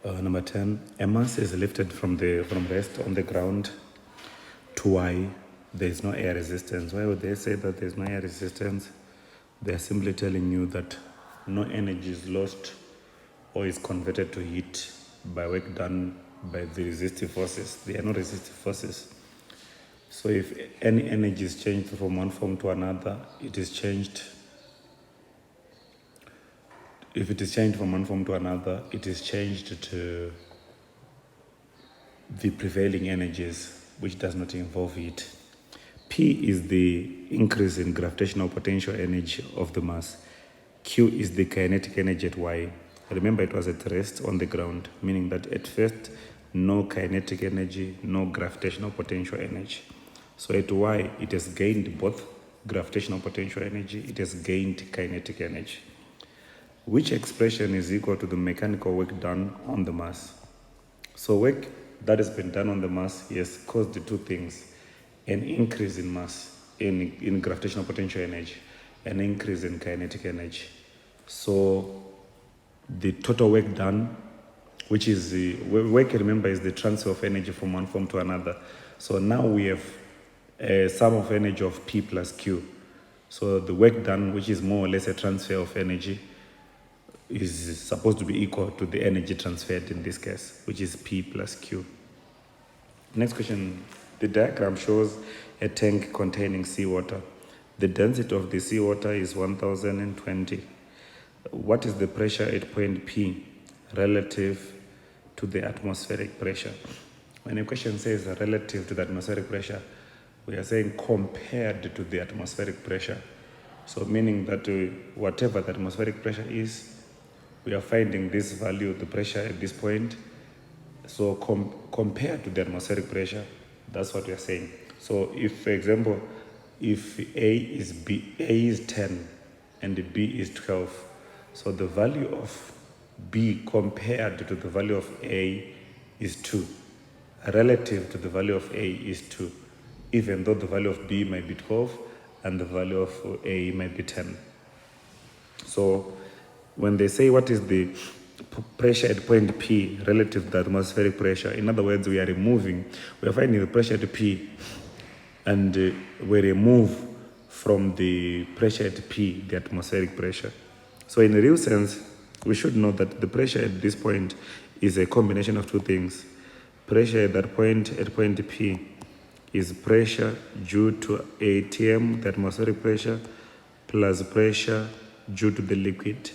Number 10, a mass is lifted from rest on the ground to Y. There is no air resistance. Why would they say that there is no air resistance? They are simply telling you that no energy is lost or is converted to heat by work done by the resistive forces. There are no resistive forces. So if any energy is changed from one form to another, it is changed. If it is changed from one form to another, it is changed to the prevailing energies, which does not involve heat. P is the increase in gravitational potential energy of the mass. Q is the kinetic energy at Y. Remember, it was at rest on the ground, meaning that at first, no kinetic energy, no gravitational potential energy. So at Y, it has gained both gravitational potential energy, it has gained kinetic energy. Which expression is equal to the mechanical work done on the mass? So work that has been done on the mass has caused the two things: an increase in mass, in gravitational potential energy, an increase in kinetic energy. So the total work done, which is the work, remember, is the transfer of energy from one form to another. So now we have a sum of energy of P plus Q. So the work done, which is more or less a transfer of energy, is supposed to be equal to the energy transferred in this case, which is P plus Q. Next question. The diagram shows a tank containing seawater. The density of the seawater is 1020. What is the pressure at point P relative to the atmospheric pressure? When a question says relative to the atmospheric pressure, we are saying compared to the atmospheric pressure. So meaning that whatever the atmospheric pressure is, we are finding this value, the pressure at this point. So compared to the atmospheric pressure, that's what we are saying. So if, for example, if A is 10 and B is 12, so the value of B compared to the value of A is 2. Relative to the value of A is 2, even though the value of B might be 12 and the value of A might be 10. So when they say what is the pressure at point P relative to the atmospheric pressure, in other words, we are finding the pressure at P, and we remove from the pressure at P the atmospheric pressure. So in a real sense, we should know that the pressure at this point is a combination of two things. Pressure at that point, at point P, is pressure due to ATM, the atmospheric pressure, plus pressure due to the liquid.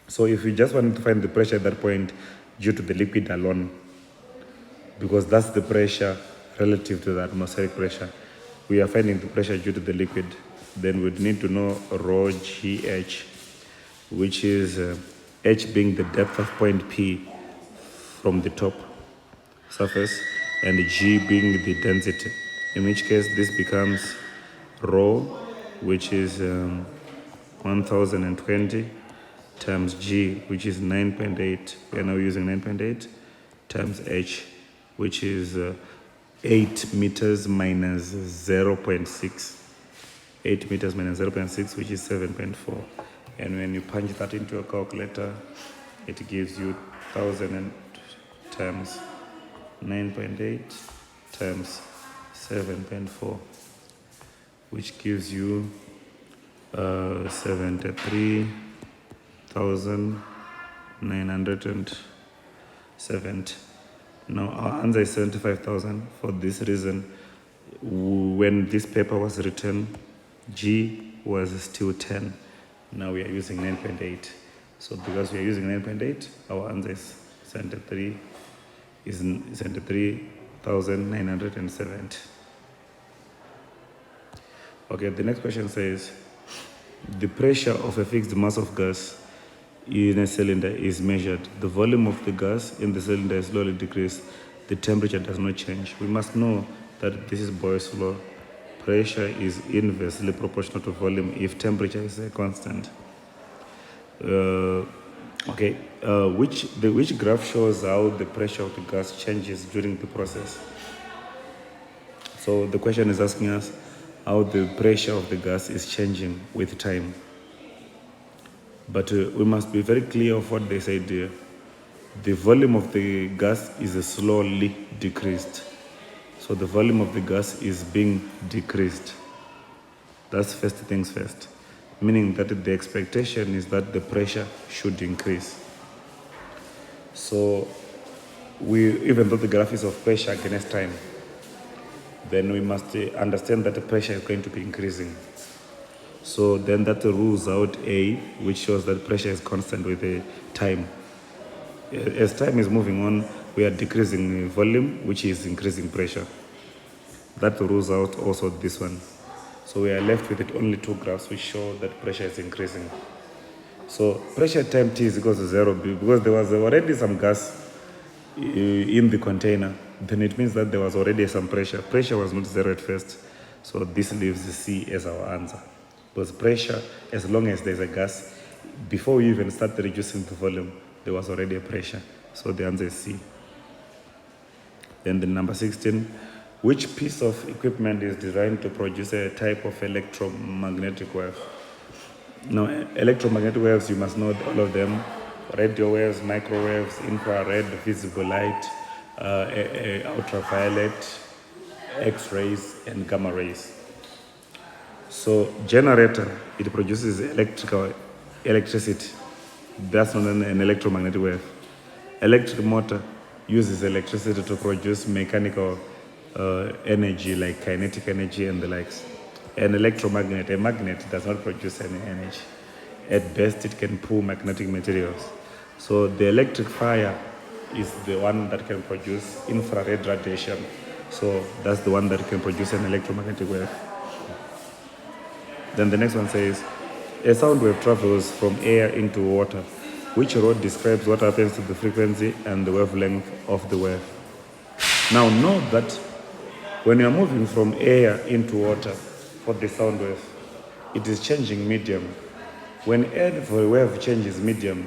So if you just want to find the pressure at that point due to the liquid alone, because that's the pressure relative to the atmospheric pressure, we are finding the pressure due to the liquid, then we'd need to know rho GH, which is H being the depth of point P from the top surface, and G being the density, in which case this becomes rho, which is 1020, times G, which is 9.8. We are now using 9.8, times H, which is 8 meters minus 0.6. 8 meters minus 0.6, which is 7.4. And when you punch that into a calculator, it gives you 1000 times 9.8 times 7.4, which gives you 73,970. Now our answer is 75,000. For this reason, when this paper was written, G was still 10. Now we are using 9.8. So because we are using 9.8, our answer is 73,970. Okay, the next question says, the pressure of a fixed mass of gas in a cylinder is measured. The volume of the gas in the cylinder is slowly decreased. The temperature does not change. We must know that this is Boyle's law. Pressure is inversely proportional to volume if temperature is a constant. Which graph shows how the pressure of the gas changes during the process? So the question is asking us how the pressure of the gas is changing with time. But we must be very clear of what they said here. the volume of the gas is slowly decreased. So the volume of the gas is being decreased. That's first things first, meaning that the expectation is that the pressure should increase. So even though the graph is of pressure against time, then we must understand that the pressure is going to be increasing. So then that rules out A, which shows that pressure is constant with the time. As time is moving on, we are decreasing volume, which is increasing pressure. That rules out also this one. So we are left with only two graphs which show that pressure is increasing. So pressure at time t is equal to 0 because there was already some gas in the container. Then it means that there was already some pressure. Pressure was not 0 at first. So this leaves C as our answer. Because pressure, as long as there's a gas, before we even start reducing the volume, there was already a pressure. So the answer is C. Then the number 16, which piece of equipment is designed to produce a type of electromagnetic wave? Now, electromagnetic waves, you must know all of them. Radio waves, microwaves, infrared, visible light, ultraviolet, X-rays, and gamma rays. So generator, it produces electricity. That's not an electromagnetic wave. Electric motor uses electricity to produce mechanical energy like kinetic energy and the likes. An electromagnet, a magnet does not produce any energy. At best, it can pull magnetic materials. So the electric fire is the one that can produce infrared radiation. So that's the one that can produce an electromagnetic wave. Then the next one says, a sound wave travels from air into water. Which road describes what happens to the frequency and the wavelength of the wave? Now note that when you are moving from air into water for the sound wave, it is changing medium. When every wave changes medium,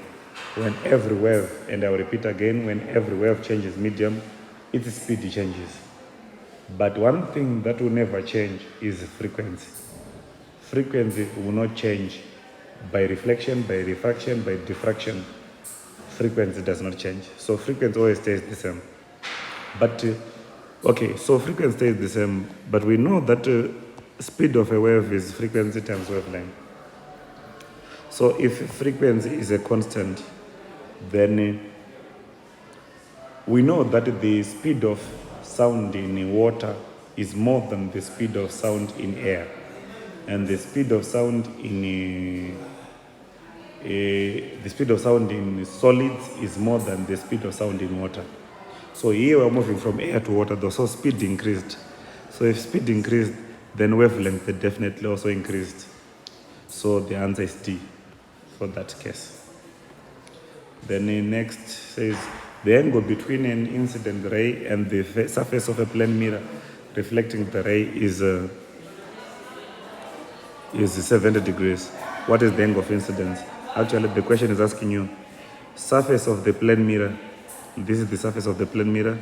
when every wave, and I will repeat again, when every wave changes medium, its speed changes. But one thing that will never change is frequency. Frequency will not change by reflection, by refraction, by diffraction. Frequency does not change. So frequency always stays the same. But, okay, so frequency stays the same, but we know that speed of a wave is frequency times wavelength. So if frequency is a constant, then we know that the speed of sound in water is more than the speed of sound in air. And the speed of sound in solids is more than the speed of sound in water. So here we're moving from air to water, so speed increased. So if speed increased, then wavelength definitely also increased. So the answer is D for that case. Then the next says, the angle between an incident ray and the surface of a plane mirror reflecting the ray is 70 degrees. What is the angle of incidence? Actually, the question is asking you, surface of the plane mirror. This is the surface of the plane mirror.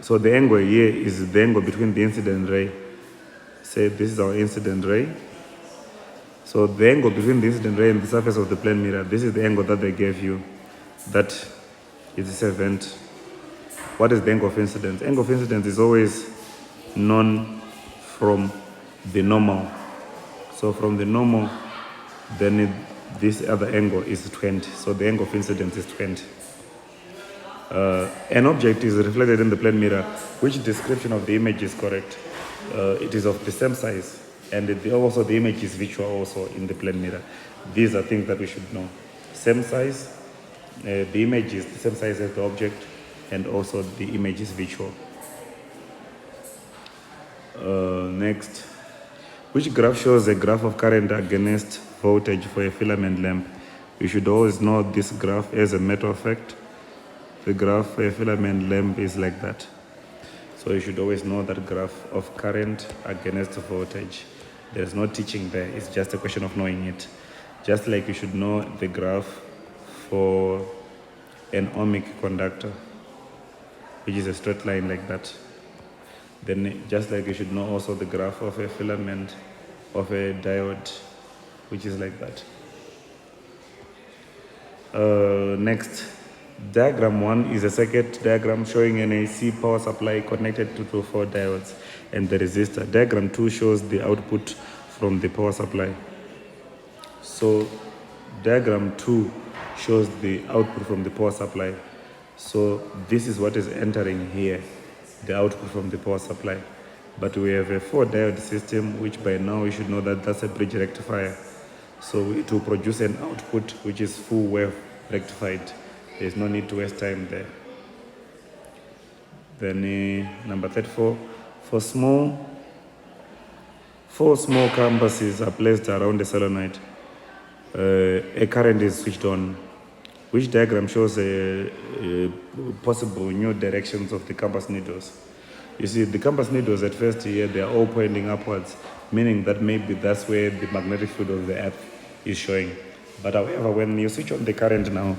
So the angle here is the angle between the incident ray. Say this is our incident ray. So the angle between the incident ray and the surface of the plane mirror, this is the angle that they gave you. That is 70. What is the angle of incidence? Angle of incidence is always known from the normal. So from the normal, then this other angle is 20. So the angle of incidence is 20. An object is reflected in the plane mirror. Which description of the image is correct? It is of the same size, and also the image is visual also in the plane mirror. These are things that we should know. Same size, the image is the same size as the object, and also the image is visual. Next. Which graph shows a graph of current against voltage for a filament lamp? You should always know this graph. As a matter of fact, the graph for a filament lamp is like that. So you should always know that graph of current against voltage. There's no teaching there. It's just a question of knowing it. Just like you should know the graph for an ohmic conductor, which is a straight line like that. Then just like you should know also the graph of a filament of a diode, which is like that. Next, diagram 1 is a circuit diagram showing an AC power supply connected to 4 diodes and the resistor. Diagram 2 shows the output from the power supply. So diagram 2 shows the output from the power supply. So this is what is entering here, the output from the power supply. But we have a 4 diode system, which by now you should know that that's a bridge rectifier. So it will produce an output which is full wave rectified. There's no need to waste time there. Then number 34, four small compasses are placed around the solenoid. A current is switched on, which diagram shows possible new directions of the compass needles. You see, the compass needles at first here, they are all pointing upwards, meaning that maybe that's where the magnetic field of the earth is showing. But however, when you switch on the current now,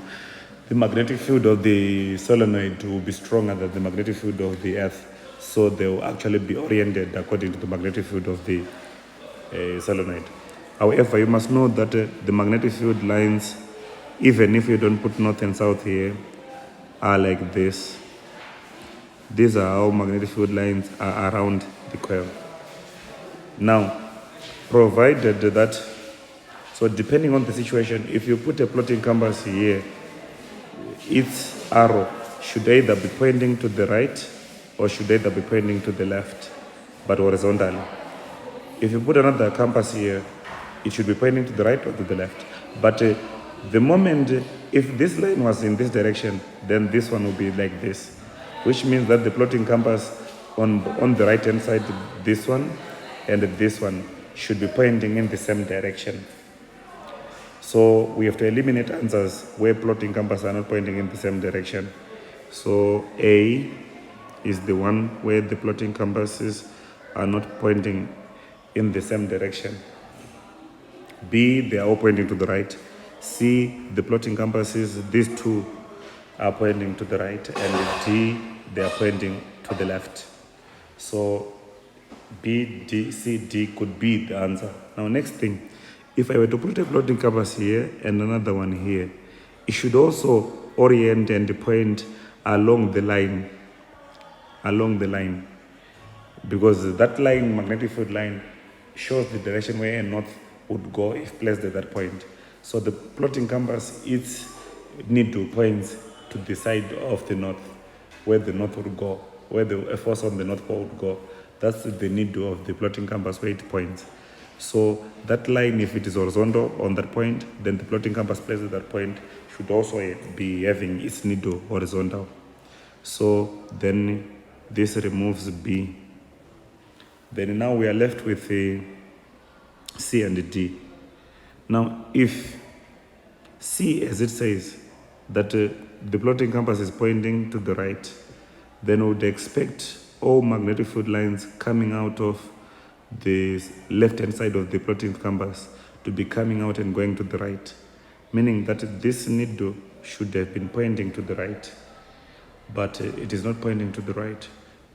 the magnetic field of the solenoid will be stronger than the magnetic field of the earth. So they will actually be oriented according to the magnetic field of the solenoid. However, you must know that the magnetic field lines, even if you don't put north and south here, are like this. These are how magnetic field lines are around the coil. Now, provided that, so depending on the situation, if you put a plotting compass here, its arrow should either be pointing to the right or should either be pointing to the left, but horizontally. If you put another compass here, it should be pointing to the right or to the left. But the moment, if this line was in this direction, then this one will be like this, which means that the plotting compass on the right hand side, this one and this one should be pointing in the same direction. So we have to eliminate answers where plotting compasses are not pointing in the same direction. So A is the one where the plotting compasses are not pointing in the same direction. B, they are all pointing to the right. C, the plotting compasses, these two are pointing to the right, and D, they are pointing to the left. So B, D, C, D could be the answer. Now next thing, if I were to put a plotting compass here and another one here, it should also orient and point along the line, because that line, magnetic field line, shows the direction where a north would go if placed at that point. So the plotting compass, its needle points to the side of the north, where the north would go, where the force on the north pole would go. That's the needle of the plotting compass, where it points. So that line, if it is horizontal on that point, then the plotting compass placed at that point should also be having its needle horizontal. So then this removes B. Then now we are left with C and D. Now if C, as it says, that the plotting compass is pointing to the right, then we would expect all magnetic field lines coming out of the left-hand side of the plotting compass to be coming out and going to the right, meaning that this needle should have been pointing to the right, but it is not pointing to the right,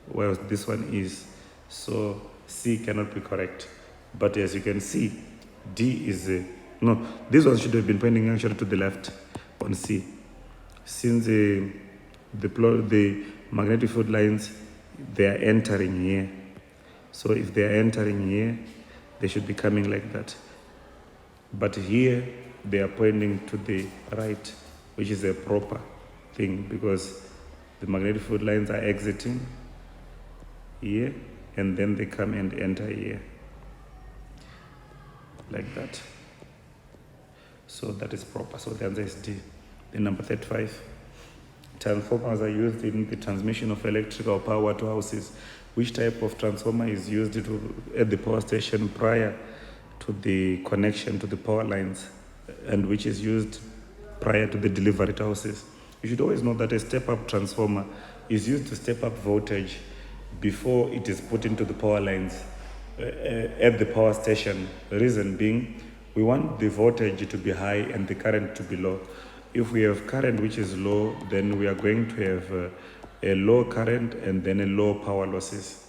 whereas this one is. So C cannot be correct. But as you can see, D is no, this one should have been pointing actually to the left on C, since the magnetic field lines, they are entering here. So if they are entering here, they should be coming like that. But here, they are pointing to the right, which is a proper thing, because the magnetic field lines are exiting here, and then they come and enter here, like that. So that is proper. So the answer is D. Then number 35. Transformers are used in the transmission of electrical power to houses. Which type of transformer is used at the power station prior to the connection to the power lines, and which is used prior to the delivery to houses? You should always know that a step-up transformer is used to step up voltage before it is put into the power lines at the power station. The reason being, we want the voltage to be high and the current to be low. If we have current which is low, then we are going to have a low current and then a low power losses.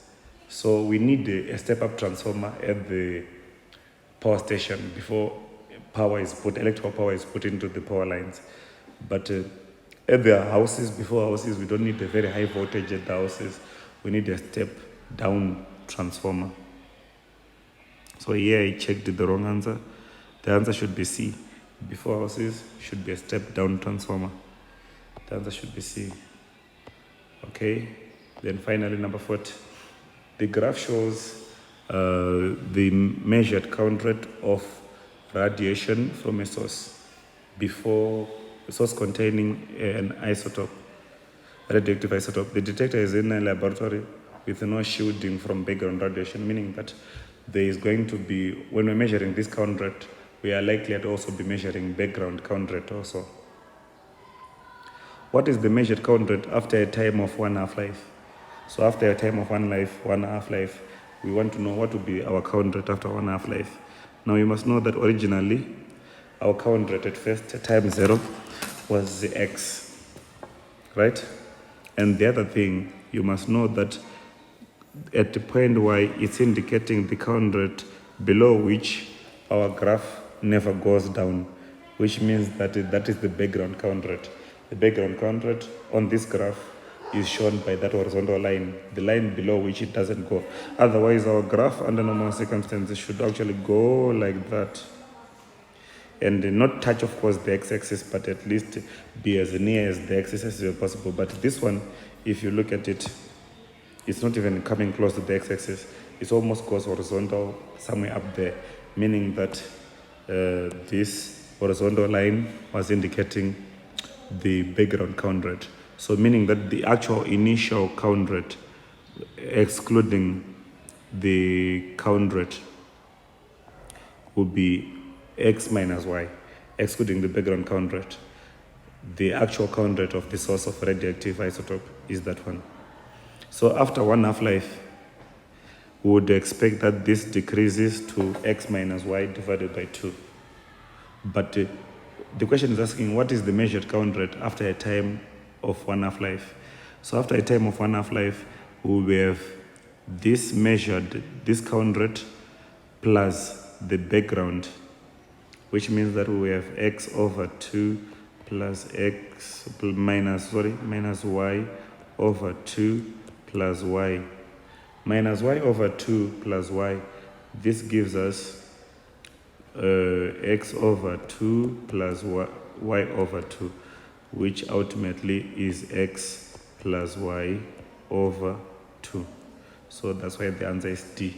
So we need a step-up transformer at the power station before power is put, electrical power is put into the power lines. But at the houses, before houses, we don't need a very high voltage at the houses. We need a step down transformer. So here I checked the wrong answer. The answer should be C. Before houses should be a step down transformer. The answer should be C. Okay, then finally number 40. The graph shows the measured count rate of radiation from a source before a source containing an isotope, radioactive isotope. The detector is in a laboratory with no shielding from background radiation, meaning that there is going to be, when we're measuring this count rate, we are likely to also be measuring background count rate also. What is the measured count rate after a time of 1 half-life? So after a time of 1 half-life, we want to know what would be our count rate after 1 half-life. Now you must know that originally, our count rate at first, at time 0, was the x, right? And the other thing, you must know that at the point y, it's indicating the count rate below which our graph never goes down, which means that that is the background count rate. The background count rate on this graph is shown by that horizontal line, the line below which it doesn't go. Otherwise, our graph under normal circumstances should actually go like that. And not touch, of course, the x-axis, but at least be as near as the x-axis as possible. But this one, if you look at it, it's not even coming close to the x-axis. It almost goes horizontal somewhere up there, meaning that this horizontal line was indicating the background count rate. So meaning that the actual initial count rate, excluding the count rate, would be x minus y, excluding the background count rate. The actual count rate of the source of radioactive isotope is that one. So after 1 half-life, we would expect that this decreases to x minus y divided by 2. But the question is asking, what is the measured count rate after a time of 1 half-life? So after a time of 1 half-life, we will have this measured, this count rate plus the background, which means that we have x over 2 plus minus y over 2 plus y. Minus y over 2 plus y. This gives us x over 2 plus y over 2, which ultimately is x plus y over 2. So that's why the answer is D.